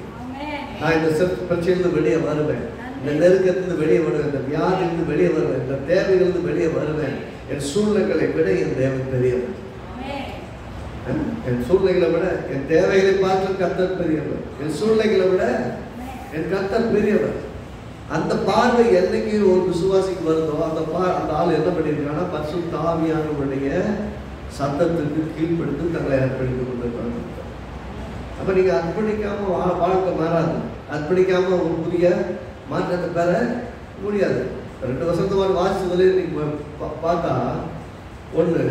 Speaker 1: நான் இந்த பிரச்சனையிலிருந்து வெளியே வருவேன், இந்த நெருக்கத்திலிருந்து வெளியே வருவேன், இந்த வியாதியிலிருந்து வெளியே வருவேன், இந்த தேவைகளிலிருந்து வெளியே வருவேன். என் சூழ்நிலைகளை விட என் தேவன் பெரியவர். என் சூழ்நிலைகளை விட என் தேவைகளை பார்த்து கர்த்தர் பெரியவர். என் சூழ்நிலைகளை விட என் கர்த்தர் பெரியவர். அந்த பார்வை என்னைக்கு ஒரு விசுவாசிக்கு வருதோ அந்த ஆள் என்ன பண்ணியிருக்காங்கன்னா பரிசுத்த ஆவியானவருடைய சத்தத்துக்கு கீழ்ப்படுத்தி தங்களை அர்ப்பணித்துக் கொண்டிருக்காங்க. அப்ப நீங்க அர்ப்பணிக்காம வாழ்க்கை மாறாது. அர்ப்பணிக்காம ஒரு புதிய மாற்றத்தை பெற முடியாது. 2 வருஷத்துக்கு வாசிச்சதுல நீங்க பார்த்தா, ஒண்ணு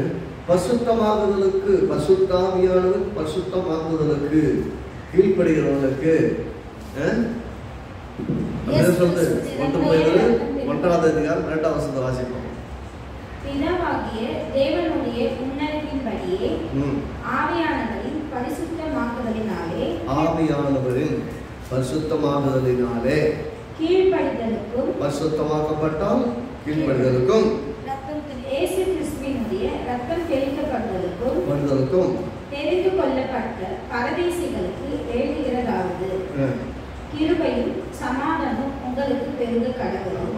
Speaker 1: பரிசுத்தமாகுதலுக்கு, பரிசுத்தாவியானவர் பரிசுத்தமாகுதலுக்கு கீழ்ப்படுகிறவர்களுக்கு சொல்றது 1 அதிகாரம் 2 வசனத்தை வாசிப்போம்.
Speaker 2: பிதாவாகிய தேவனுடைய உன்னதத்தின்படியே ஆவியானவரின் பரிசுத்தமாக்குதலினாலே கீழ்ப்படிதலுக்கும், பரிசுத்தமாக்கப்பட்டால் கீழ்ப்படிதலுக்கும், இயேசு கிறிஸ்துவினுடைய ரத்தம் தெளிக்கப்படுதலுக்கும் தெரிந்து கொள்ளப்பட்ட பரதேசிகளுக்கு எழுதுகிறதாவது, கிருபையும் சமாதானம் உங்களுக்கு பெருக கடவுள்.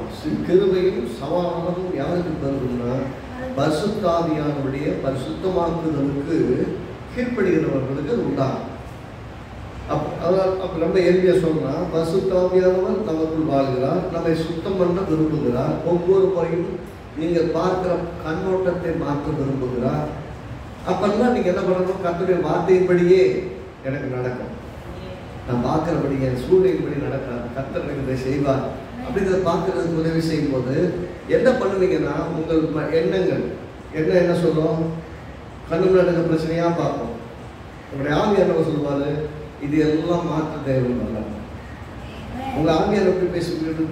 Speaker 1: கிருபையும் சமாதானமும் யாருக்கு பெருகும்னா பரிசுத்த ஆவியானவருடைய பரிசுத்தமாக்குதலுக்கு கீழ்ப்படுகிறவர்களுக்கு உண்டாகும். அப்ப நம்ம எளிமையா சொன்னா, பரிசுத்த ஆவியானவர் நமக்குள் வாழ்கிறார், நம்மை சுத்தம் பண்ண விரும்புகிறார். ஒவ்வொரு முறையும் நீங்க பார்க்கிற கண்ணோட்டத்தை மாற்ற விரும்புகிறார். அப்பெல்லாம் நீங்க என்ன பண்ணணும்? கர்த்தருடைய வார்த்தையின்படியே எனக்கு நடக்கும், நான் பார்க்கிறபடி என் சூழ்நிலைப்படி நடக்கிறார், கர்த்தர் இதை செய்வார் அப்படிங்கிறத பார்க்கறதுக்கு உதவி செய்யும் போது என்ன பண்ணுவீங்கன்னா, உங்கள் எண்ணங்கள் என்ன சொல்லும்? கண்ணு நடக்கிற பிரச்சனையா பார்ப்போம். உங்களுடைய ஆவியானவர் சொல்லுவாரு, இது எல்லாம் மாற்ற தேவையில்லை. உங்க ஆவியானவர் எப்படி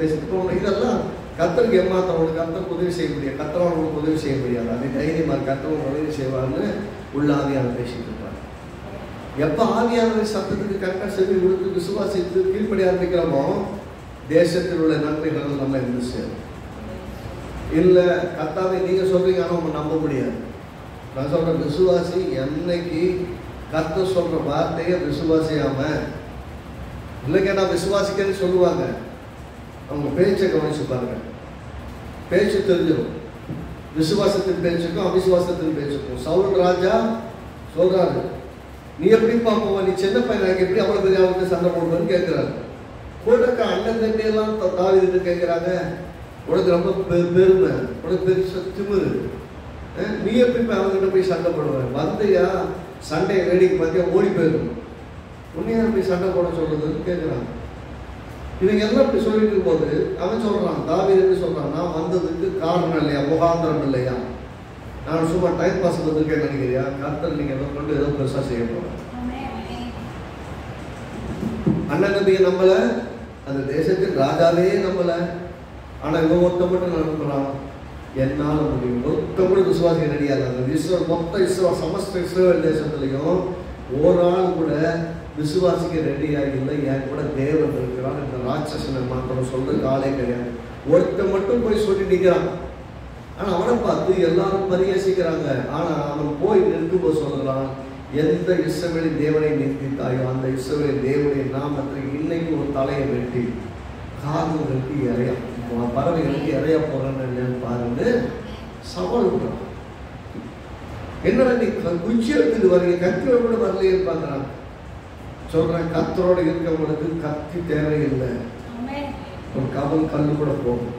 Speaker 1: பேசிட்டு இதெல்லாம் கர்த்தருக்கு ஏமாத்தவங்களுக்கு கர்த்தருக்கு உதவி செய்ய முடியாது, கர்த்தரவங்களுக்கு உதவி செய்ய முடியாது. அது தைரியமா கர்த்தரவங்க உதவி செய்வார்னு உள்ள ஆவியானவர் பேசிட்டு இருப்பார். எப்ப ஆவியானவர் சத்தத்துக்கு கரெக்டாக செவி கொடுத்து விசுவாசித்து கீழ்ப்படி ஆரம்பிக்கிறோமோ, தேசத்தில் உள்ள நன்மைகள் நம்ம இருந்து சேரும். இல்ல கர்த்தாவை நீங்க சொல்றீங்க, ஆனா நம்ம நம்ப முடியாது. நான் சொல்றேன், விசுவாசி என்னைக்கு கர்த்தர் சொல்ற வார்த்தையை விசுவாசியாம இல்லைன்னா விசுவாசிக்கன்னு சொல்லுவாங்க, அவங்க பேச்சை கவனிச்சு பாருங்க, பேச்சு தெரிஞ்சிடும். விசுவாசத்தின் பேச்சுக்கும் அவிசுவாசத்தின் பேச்சுக்கும். சவுல் ராஜா சொல்றாரு, நீ எப்படி பார்ப்போம், நீ சின்ன பையன் எப்படி அவ்வளவு பெரிய அவருக்கு சண்டை போடுவேன்னு கேட்கிறாரு. கூட அண்ணன் தம்பி எல்லாம் தாவீது கேட்கிறாங்க, உனக்கு ரொம்ப பெருமை, உனக்கு பெரிய திமிரு, நீ எப்படி அவங்ககிட்ட போய் சண்டை போடுவேன்? வந்தையா சண்டையை வேடிக்கை பார்த்தியா ஓடி போயிடும், உன்னையா போய் சண்டை போட சொல்றதுன்னு கேட்கிறாங்க. இவங்க எல்லாம் இப்படி சொல்லிட்டு இருக்கும்போது அவன் சொல்றான், தாவீது எப்படி சொல்றான், நான் வந்ததுக்கு காரணம் இல்லையா, முகாந்திரம் இல்லையா, நான் சும்மா டைம் பாஸ் வந்திருக்கேன் நினைக்கிறியா? கர்த்தர் நீங்க எதை கொண்டு ஏதோ பெருசா செய்ய போறேன். அண்ணன் நம்பியை நம்பல, அந்த தேசத்தின் ராஜாவே நம்பல, ஆனா இவன் ஒருத்த மட்டும் நம்புறான், என்னால முடியும். ஒருத்த கூட விசுவாசிக்க ரெடியாது. அந்த மொத்த சமஸ்த இஸ்ரவேல் தேசத்துலையும் ஒரு ஆள் கூட விசுவாசிக்க ரெடியாக இல்லை. என் கூட தேவன் இருக்கிறான், இந்த ராட்சசனை மாத்திரம் சொல்றதுக்கு ஆளே கிடையாது. ஒருத்த மட்டும் போய் சொல்லி நிற்கிறான். ஆனா அவனை பார்த்து எல்லாரும் பரிகசிக்கிறாங்க. ஆனா அவன் போய் நிற்கும்போது சொல்றான், எந்த இஸ்ரவேலின் தேவனை நிந்தித்தாயோ அந்த இஸ்ரவேலின் தேவனுடைய நாமத்துக்கு இன்னைக்கு ஒரு தலையை வெட்டி காதுகளுக்கு இறையா பறவைகளுக்கு இறையா போறேன்னு பாருங்க சவால் விடுறான். என்னடா நீ குச்சி எடுத்துட்டு வரீங்க, கத்தியோட கூட வரலையே பார்க்கறான். சொல்றேன், கத்தரோட இருக்கவங்களுக்கு கத்தி தேவையில்லை, ஒரு கல்லு கூட போகும்.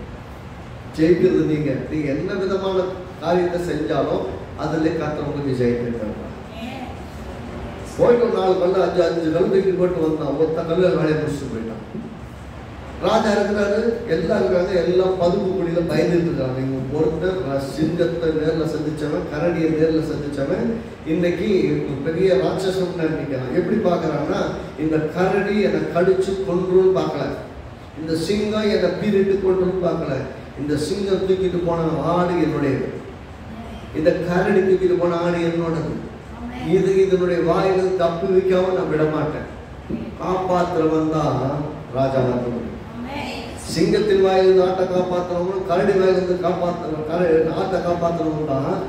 Speaker 1: ஜெயிக்கிறது நீங்க என்ன விதமான காரியத்தை செஞ்சாலும் அதுல கத்தவங்களுக்கு ஜெயிக்கிறாங்க. போயிட்டு 4 கல்லு 5 கல் தூக்கி போட்டு வந்தான், ஒருத்த கல்லு வேலையை முடிச்சுட்டு போயிட்டான். ராஜா இருக்கிறாரு, எல்லாம் இருக்காங்க, எல்லாம் பதுப்பு குடியில பயந்துட்டு இருக்காங்க. இவங்க ஒருத்தர் சிங்கத்தை நேரில் சந்திச்சவன், கரடியை நேரில் சந்திச்சவன் இன்னைக்கு பெரிய ராட்சசம் நினைக்கிறான். எப்படி பார்க்கறான்னா, இந்த கரடி என்னை கடிச்சு கொன்றுன்னு பார்க்கல, இந்த சிங்கம் என்னை பீரிட்டு கொன்றுன்னு பார்க்கல, இந்த சிங்கம் தூக்கிட்டு போன ஆடு என்னுடையது, இந்த கரடி தூக்கிட்டு போன ஆடு என்னோடது, இது இதனுடைய வாயில தப்பு வைக்காம நான் விட மாட்டேன், காப்பாத்துறவன் தான் ராஜாவாக முடியும். சிங்கத்தின் வாயிலிருந்து ஆட்டை காப்பாற்றுறவங்களும் கரடி வாயிலிருந்து ஆட்டை காப்பாற்றுறவங்க தான்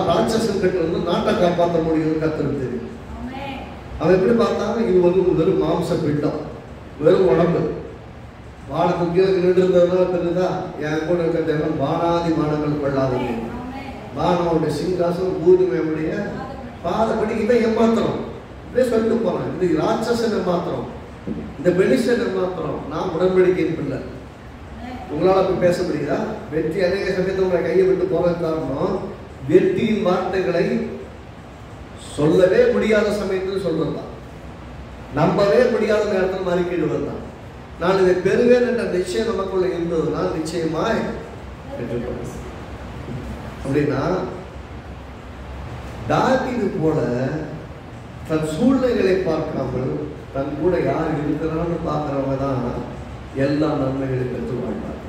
Speaker 1: ராட்சசன் கிட்ட இருந்து நாட்டை காப்பாற்ற முடியும்னு கத்துறது தெரியும். அவன் எப்படி பார்த்தாலும் இது வந்து வெறும் மாம்ச பிண்டம், வெறும் உடம்பு. வானத்துக்கு கீழே நின்று இருந்ததுனால தெரியுதா, என் கூட இருக்க தேவன் வானாதி வானங்கள் கொள்ளாதீங்க. வானமுடைய சிங்காசனம் பூமியுடைய பாதப்படி இவன் ஏமாத்திரம் இப்படியே சொல்லிட்டு போறேன். இந்த ராட்சசன் ஏமாத்திரம், இந்த பெலிஸ்தன் ஏமாத்திரம். நான் உடன்படிக்கையின் பிள்ளை. உங்களால் அப்படி பேச முடியுதா? வெற்றி அநேக சமயத்தை உங்களை கையை விட்டு போக காரணம் வெற்றியின் வார்த்தைகளை சொல்லவே முடியாத சமயத்தில் சொல்றது தான், நம்பவே முடியாத நேரத்தில் மறுக்கிடுவது தான். நான் இதை பெறுவேன் என்ற நிச்சயம் நமக்குள்ள இருந்ததுன்னா நிச்சயமாய் பெற்றுக்கொள்வேன். அப்படின்னா தாவீது போல தன் சூழ்நிலைகளை பார்க்காமல் தன் கூட யார் இருக்கிறான்னு பார்க்கிறவங்க தான் எல்லா நன்மைகளையும் பெற்று வாழ்வார்.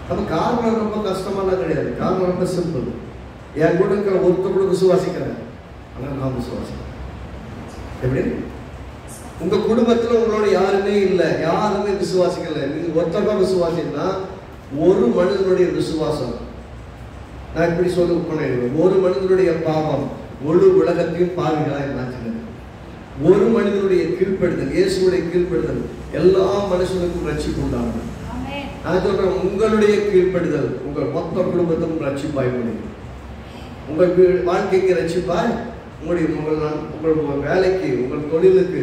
Speaker 1: நம்ம காரணம் ரொம்ப கஷ்டமாலாம் கிடையாது, காரணம் ரொம்ப சிம்பிள். என் கூட இருக்கிற ஒருத்தர் கூட விசுவாசிக்கிறேன், ஆனால் நான் விசுவாசிக்கிறேன். எப்படி? உங்க குடும்பத்தில் உங்களோட யாருமே இல்லை, யாருமே விசுவாசிக்கல, நீங்க ஒருத்தர் தான் விசுவாசின்னா ஒரு மனிதனுடைய விசுவாசம், நான் இப்படி சொல்ல போனேன், ஒரு மனிதனுடைய பாவம் முழு உலகத்தையும் பாவிகளாய் மாற்றினது. ஒரு மனிதனுடைய கீழ்ப்படுதல், இயேசுடைய கீழ்ப்படுதல் எல்லா மனுஷனுக்கும் ரட்சிப்பு உண்டானது. நான் சொல்றேன், உங்களுடைய கீழ்ப்படுதல் உங்கள் மொத்த குடும்பத்துக்கும் ரட்சிப்பாய் முடியும். உங்கள் வாழ்க்கைக்கு ரட்சிப்பாய் முடியும். உங்கள் வேலைக்கு, உங்கள் தொழிலுக்கு,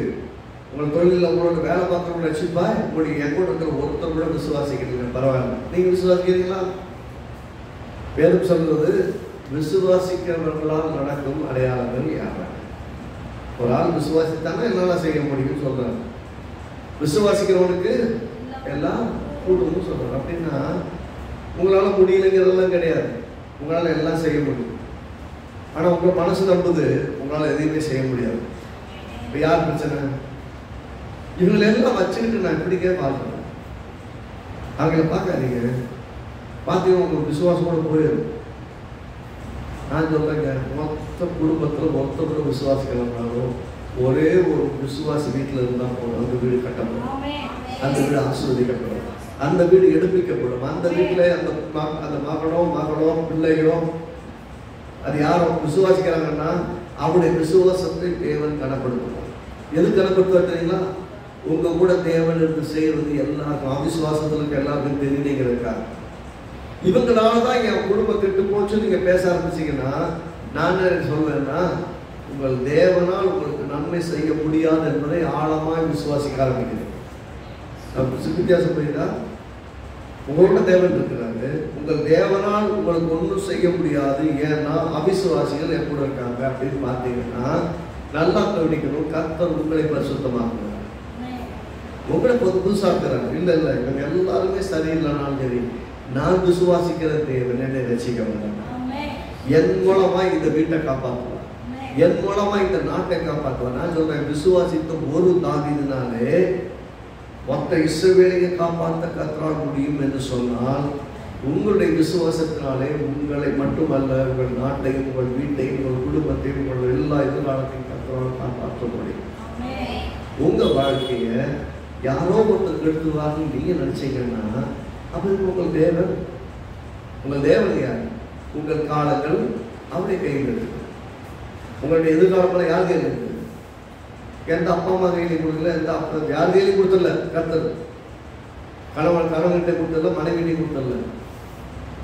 Speaker 1: உங்கள் தொழிலில் உங்களோட வேலை பார்க்கறவங்க ரட்சிப்பாய் முடியும். என் கூட இருக்கிற ஒருத்தர் கூட விசுவாசிக்கிறீங்க, பரவாயில்ல. நீங்க விசுவாசிக்கிறீங்களா? வேதம் சொல்றது விசுவாசிக்கிறவர்களால் நடக்கும் அடையாளங்கள் யாரா? ஒரு ஆள் விசுவாசித்தானே என்னால செய்ய முடியும்னு சொல்றாரு. விசுவாசிக்கிறவனுக்கு எல்லாம் கூடும்னு சொல்றாரு. அப்படின்னா உங்களால முடியலைங்கிறதெல்லாம் கிடையாது, உங்களால எல்லாம் செய்ய முடியும். ஆனா உங்க மனசு நம்புது உங்களால எதையுமே செய்ய முடியாது. இப்ப யார் பிரச்சனை? இவங்களை எல்லாம் வச்சுக்கிட்டு நான் இப்படிக்கே பார்க்கிறேன். அவங்கள பார்க்காதீங்க, பார்த்தீங்கன்னா உங்களுக்கு விசுவாசம் கூட போயிடும். நான் சொல்றேங்க, மொத்த குடும்பத்தில் ஒருத்தரோட விசுவாசிக்கலனாலும் ஒரே ஒரு விசுவாசி வீட்டில் இருந்தால் போதும், அந்த வீடு கட்டப்படும், அந்த வீடு ஆசீர்வதிக்கப்படும், அந்த வீடு எடுப்பிக்கப்படும். அந்த வீட்டில் அந்த மகனோ பிள்ளையோ அது யாரோ விசுவாசிக்கிறாங்கன்னா அவருடைய விசுவாசத்தை தேவன் கனப்படுத்துவார். எது கனப்படுத்துவார் தெரியுங்களா? உங்க கூட தேவன் இருந்து செய்யறது எல்லாருக்கும் அவிசுவாசத்துல இருக்க எல்லாருக்கும் தெரியுங்கிறதுக்காக. இவங்களால தான் என் குடும்பம் கெட்டு போச்சு நீங்க பேச ஆரம்பிச்சீங்கன்னா நான் என்ன சொல்வேன்னா, உங்கள் தேவனால் உங்களுக்கு நன்மை செய்ய முடியாது என்பதை ஆழமாய் விசுவாசிக்க ஆரம்பிக்கிறேன். வித்தியாசம் புரியுதா? உங்களோட தேவன் இருக்கிறாரு, உங்கள் தேவனால் உங்களுக்கு ஒன்றும் செய்ய முடியாது, ஏன்னா அவிசுவாசிகள் எப்படி இருக்காங்க அப்படின்னு பார்த்தீங்கன்னா நல்லா கவனிக்கணும். கர்த்தர் உங்களை பரிசுத்தமாக்குறார், உங்களை புதுசாக்குறாங்க. இல்லை இவங்க எல்லாருமே சரியில்லைனாலும் சரி, நான் விசுவாசிக்கிற தேவன் என்னை ரட்சிக்க வந்தாங்க. என் மூலமா இந்த வீட்டை காப்பாற்றுவார், என் மூலமா இந்த நாட்டை காப்பாற்றுவார். நான் சொல்றேன், விசுவாசித்த ஒரு தாவீதுனாலே மொத்த இஸ்ரவேலை காப்பாற்ற கர்த்தரால் முடியும் என்று சொன்னால், உங்களுடைய விசுவாசத்தினாலே உங்களை மட்டுமல்ல, உங்கள் நாட்டையும், உங்கள் வீட்டையும், உங்கள் குடும்பத்தையும், உங்கள் எல்லா எதிர்காலத்தையும் கர்த்தரால் காப்பாற்ற முடியும். உங்க வாழ்க்கைய யாரோ ஒருத்தர் கெடுத்துவாருன்னு நீங்க நினைச்சீங்கன்னா அப்படி உங்கள் தேவன் யார்? உங்கள் காலங்கள் அவருடைய கையில் இருக்கு. உங்களுடைய எதிர்காலத்தில் யார் கையில் இருக்கு? எந்த அப்பா அம்மா கையிலையும் கொடுக்கல, எந்த அப்பா யார் கையிலையும் கொடுத்துடல. கர்த்தர் கணவன்கிட்ட கொடுத்தல, மனைவிட்டையும் கொடுத்தல.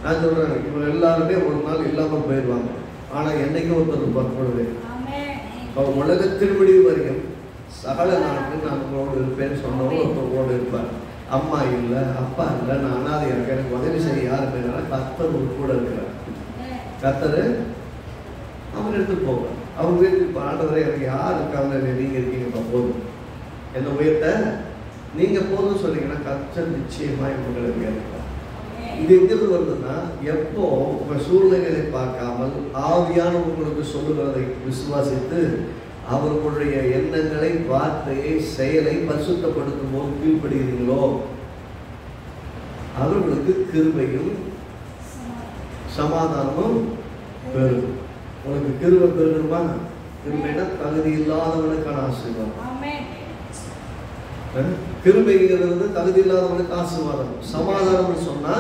Speaker 1: நான் சொல்றேன், இவங்க எல்லாருமே ஒரு நாள் இல்லாமல் போயிடுவாங்க. ஆனா என்னைக்கும் ஒருத்தர் இருப்பார் கூடவே. அவர் உலகத்தின் முடிவு வரைக்கும் சகல நாட்கள் நான் உங்களோடு இருப்பேன்னு சொன்னவங்க ஒருத்தரோடு இருப்பார். அம்மா இல்லை, அப்பா இல்லை, நான் அனாதையா இருக்கேன், எனக்கு உதவி செய்ய யாருமே, கர்த்தர் ஒரு கூட இருக்கிறார். கர்த்தர் அவர் எடுத்துட்டு போவார். அவங்க வீட்டுக்கு ஆண்டவரை எனக்கு யார் இருக்காங்க, நீங்க இருக்கீங்கப்பா போதும், எந்த உயர்த்த நீங்க போதும் சொன்னீங்கன்னா கர்த்தர் நிச்சயமாய் உங்களை உயர்த்துவார். இது எங்கிருந்து வருதுன்னா, எப்போ உங்க சூழ்நிலைகளை பார்க்காமல் ஆவியான உங்களுக்கு சொல்லுகிறதை விசுவாசித்து அவர்களுடைய எண்ணங்களை, வார்த்தையை, செயலை பரிசுத்தப்படுத்தும் போது கீழ்ப்படுகிறீங்களோ, அவர்களுக்கு கிருபையும் சமாதானமும் பெருகும். உங்களுக்கு கிருபை பெருகுமா? கிருபைனா தகுதி இல்லாதவனுக்கான ஆசீர்வாதம். கிருபைங்கிறது தகுதி இல்லாதவனுக்கு ஆசீர்வாதம். சமாதானம்னு சொன்னா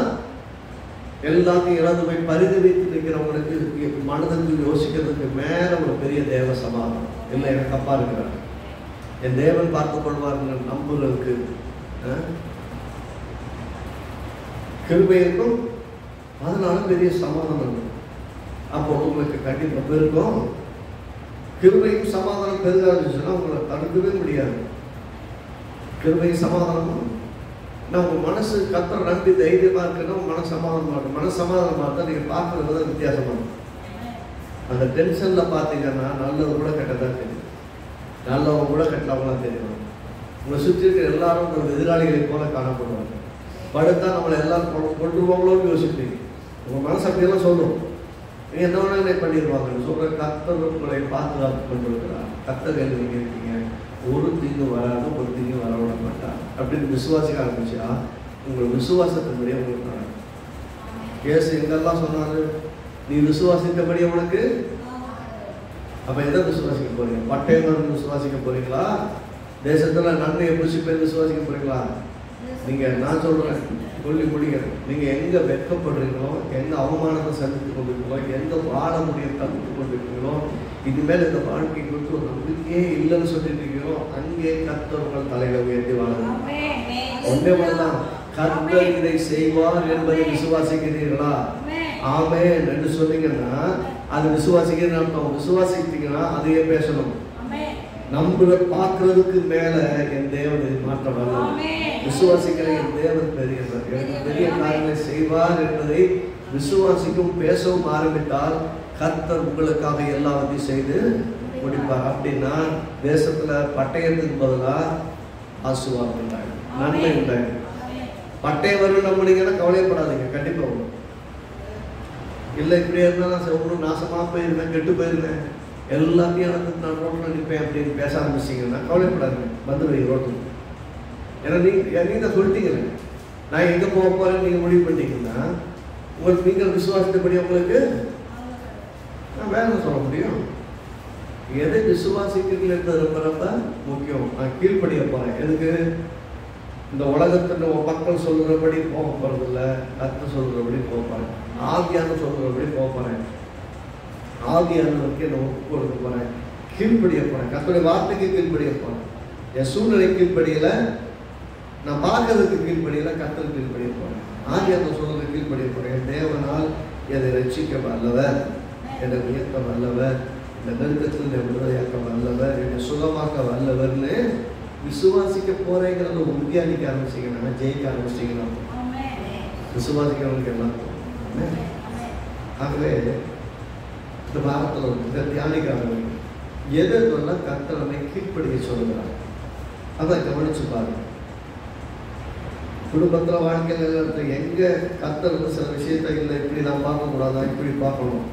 Speaker 1: எல்லாத்தையும் இழந்து போய் பரிதி வைத்து நிற்கிறவங்களுக்கு மனதுக்கு யோசிக்கிறதுக்கு மேல ஒரு பெரிய தேவ சமாதானம். இல்லை எனக்கு அப்பா இருக்கிறார், என் தேவன் பார்த்துக் கொள்வார்கள் நம்புறதுக்கு கிருபை இருக்கும். அதனால பெரிய சமாதானம் இருக்கும். அப்போ உங்களுக்கு கண்டிப்பாக பெருக்கும். கிருபையும் சமாதானம் பெருக ஆரம்பிச்சுன்னா உங்களை தடுக்கவே முடியாது. கிருபையும் சமாதானமும் நம்ம மனசு கத்தரை நம்பி தைரியமா இருக்குன்னா மனசு சமாதானமா இருக்கும். மனசு சமாதானமா இருந்தால் நீங்க பார்க்கறது தான் வித்தியாசமா இருக்கும். அந்த டென்ஷன்ல பார்த்தீங்கன்னா நல்லது கூட கெட்டதான் தெரியும், நல்லவங்க கூட கெட்டவங்களாம் தெரியும். உங்களை சுற்றி இருக்கிற எல்லாரும் உங்கள் எதிராளிகளை போல காணப்படுவாங்க. படுத்தா நம்மளை எல்லாரும் கொண்டுருவாங்களோன்னு யோசிப்பீங்க. உங்கள் மனசு அப்படியெல்லாம் சொல்லும். நீங்கள் என்ன வேணாலும் பண்ணிடுவாங்கன்னு சொல்கிற கத்தர் உங்களை பாதுகாத்து கொண்டிருக்கிறார். கத்தர்கள் நீங்கள் இருக்கீங்க, ஒரு தீங்கு வராது, ஒரு தீங்கு வர விட மாட்டார் அப்படின்னு விசுவாசிக்க ஆரம்பிச்சா உங்கள் விசுவாசத்தின்படியே உங்களுக்கு நடக்கும். கேஸ் எங்கெல்லாம் சொன்னாரு, நீ விசுவாசித்தபடியே உனக்கு. அப்போ எதை விசுவாசிக்க போறீங்க? பட்டயம் விசுவாசிக்க போறீங்களா? தேசத்துல நன்மையை புசிப்பேன் விசுவாசிக்க போறீங்களா? நீங்க நான் சொல்றேன் சொல்லி முடிக்கிறேன். நீங்க எங்க வெட்கப்படுறீங்களோ, எங்க அவமானத்தை சந்தித்துக் கொண்டிருக்கீங்களோ, எந்த வாழ முடிய தவிர்த்து கொண்டிருக்கீங்களோ, இனிமேல் இந்த வாழ்க்கை குறித்து ஒரு நம்பிக்கையே இல்லைன்னு சொல்லிட்டு இருக்கீங்களோ, அங்கே கர்த்தர் உங்கள் தலையில உயர்த்தி வாழலாம். ஒன்றே ஒன்றுதான், கர்த்தர் இதை செய்வார் என்பதை விசுவாசிக்கிறீர்களா? ஆமென் என்று சொன்னீங்கன்னா அது விசுவாசிக்கிறேன்னு அர்த்தம். விசுவாசித்தீங்கன்னா அதையே பேசணும். நம்புற பார்க்கறதுக்கு மேல என் தேவன் மாற்ற வரலாம். விசுவாசிக்கிற என் தேவன் பெரியவர், எனக்கு பெரிய காரியங்களை செய்வார் என்பதை விசுவாசிக்கும் பேசவும் ஆரம்பித்தால் கர்த்தர் உங்களுக்காக எல்லாத்தையும் செய்து முடிப்பார். அப்படின்னா தேசத்துல பட்டயத்துக்கு பதிலாக ஆசீர்வாதம் உண்டாகும், நன்மை உண்டாகும். பட்டயம் வரும் நம்பினீங்கன்னா கவலைப்படாதீங்க, கண்டிப்பா வரும். இல்லை இப்படியே இருந்தால் நான் ஒன்றும் நாசமாக போயிருந்தேன், கெட்டு போயிருந்தேன், எல்லாத்தையும் எனக்கு நான் ரோட்டில் நிற்பேன் அப்படின்னு பேச ஆரம்பிச்சிங்கன்னா கவலைப்படாதுங்க, வந்துடுவீங்க ரோட்டுக்கு. ஏன்னா நீங்கள் தான் சொல்லிட்டீங்களே நான் எங்கே போக போகிறேன்னு நீங்கள் முடிவு பண்ணிட்டீங்கன்னா உங்களுக்கு நீங்கள் விசுவாசத்தைப்படி உங்களுக்கு நான் வேலை சொல்ல முடியும். எதை விசுவாசிக்கிறீங்கிறது ரொம்ப ரொம்ப முக்கியம். நான் கீழ்ப்படிய போகிறேன். எதுக்கு? இந்த உலகத்தில் மக்கள் சொல்கிறபடி போக போகிறதில்ல, கர்த்தர் சொல்கிறபடி போக போகிறேன். ஆவியான சொல்கிறபடி போக போகிறேன். ஆவியானவருக்கு என்ன ஒப்பு கொடுக்க போகிறேன், கீழ்ப்படிய போகிறேன், கர்த்தருடைய வார்த்தைக்கு கீழ்ப்படிய போகிறேன். என் சூழ்நிலை கீழ்ப்படியில, நான் பார்க்கறதுக்கு கீழ்ப்படியில, கர்த்தருக்கு கீழ்ப்படிய போகிறேன். ஆவியான சொல்றதுக்கு கீழ்ப்படிய போகிறேன். தேவனால் என்னை ரட்சிக்க வல்லவர், என்னை உயர்த்த வல்லவர், இந்த நெருக்கத்தில் என்னை விடுதலையாக்க வல்லவர், என்னை சுகமாக்க வல்லவர்னு விசுவாசிக்க போறேங்கிறத உறுதியானிக்க ஆரம்பிச்சிங்கன்னா ஜெயிக்க ஆரம்பிச்சிங்கன்னா விசுவாசிக்கிறவங்களுக்கு எல்லாம். ஆகவே இந்த வாரத்தில் இந்த தியானிக்க ஆரம்பிக்கும் எதெல்லாம் கர்த்தரை கீழ்ப்படிய சொல்லுகிறார் அதை கவனிச்சு பாருங்க. குடும்பத்தில் வாழ்க்கையில் எங்க கர்த்தர் சில விஷயத்தை இல்லை இப்படி நான் பார்க்கக்கூடாதா, இப்படி பார்க்கணும்,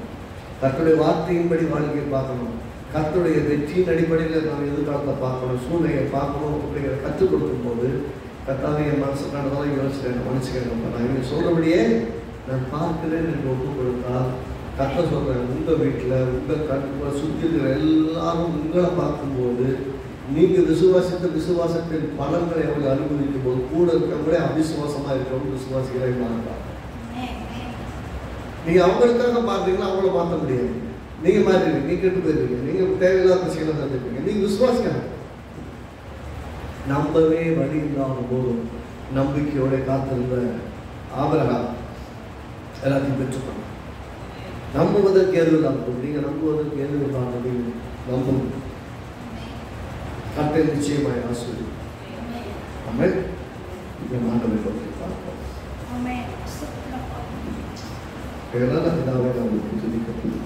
Speaker 1: கர்த்தருடைய வார்த்தையின்படி வாழ்க்கையை பார்க்கணும், கர்த்தருடைய வெற்றியின் அடிப்படையில் நாம் எதிர்காலத்தை பார்க்கணும், சூழ்நிலையை பார்க்கணும் அப்படிங்கிற கற்றுக் கொடுக்கும் போது கர்த்தாவே என் மனசு நடந்தாலும் யோசிக்கிறேன், மன்னிச்சுக்கிறேன், நான் இவங்க சொல்றபடியே நான் பார்க்கிறேன் என்று ஒப்பு கொடுத்தால் கர்த்தர் சொல்றேன், உங்க வீட்டில் உங்கள் கருத்துக்களை சுற்றி இருக்கிற எல்லாரும் உங்களை பார்க்கும்போது நீங்க விசுவாசித்த விசுவாசத்தின் பலன்களை அவங்களை அனுபவிக்கும் போது கூட இருக்கிறவங்களே அவிசுவாசமா இருக்கிறவங்க விசுவாசிகளை மாறுறாங்க. நீங்க அவங்களுக்காக பார்த்தீங்கன்னா அவங்கள மாற்ற முடியாது. நீங்க மாறிடுவீங்க, நீங்க கெட்டு போயிருவீங்க, நீங்க தேவையில்லாத விஷயங்களை தந்துருப்பீங்க. நீங்க விசுவாசிக்கணும். நம்பவே வழி இல்லாத போதும் நம்பிக்கையோட காத்திருந்த ஆபிரகாம் எல்லாத்தையும் பெற்றுக்கணும். நம்புவதற்கு எது இல்லாமல் நீங்க நம்புவதற்கு எது இல்லாமல் நம்பும் கர்த்தர் நிச்சயமாய் ஆசீர்வதிப்பார். ஆமென். இந்த மாண்டவை பற்றி பார்ப்போம். இதெல்லாம் பிதாவே நான் உங்களுக்கு துதிக்கிறேன்.